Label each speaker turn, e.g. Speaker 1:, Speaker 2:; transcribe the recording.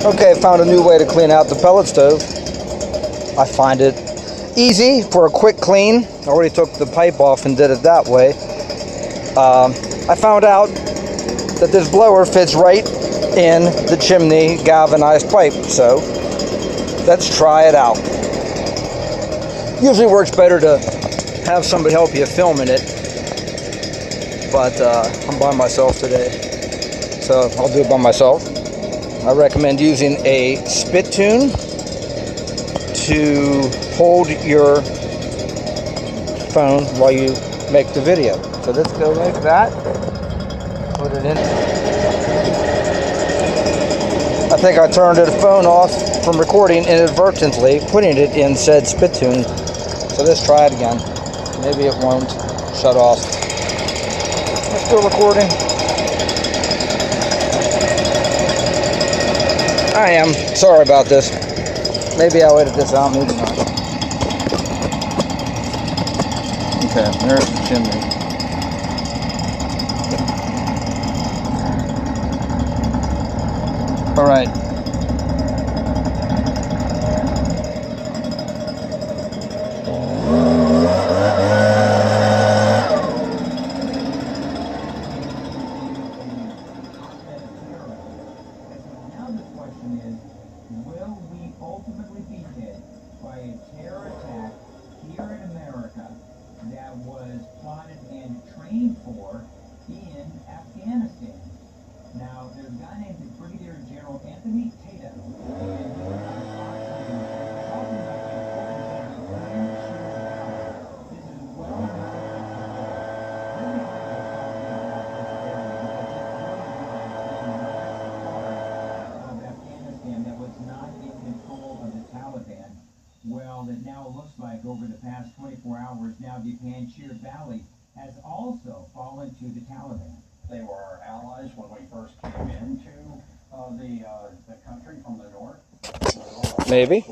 Speaker 1: Okay, found a new way to clean out the pellet stove. I find it easy for a quick clean. I already took the pipe off and did it that way. I found out that this blower fits right in the chimney galvanized pipe, so let's try it out. Usually works better to have somebody help you filming it, but I'm by myself today, so I'll do it by myself. I recommend using a spittoon to hold your phone while you make the video. So let's go like that. Put it in. I think I turned the phone off from recording inadvertently, putting it in said spittoon. So let's try it again. Maybe it won't shut off. We're still recording. I am. Sorry about this. Maybe I'll edit this out, maybe not. Okay, there's the chimney. All right.
Speaker 2: Will we ultimately be hit by a terror attack here in America that was plotted and trained for in Afghanistan? Now, there's a guy named Brigadier General Anthony Tatum, and he was on Fox News talking about the importance of the clear shield power. This is well known. That was not in control of the Taliban. Well, that now looks like over the past 24 hours, now the Panjshir Valley has also fallen to the Taliban.
Speaker 3: They were our allies when we first came into the country from the north.
Speaker 1: Maybe.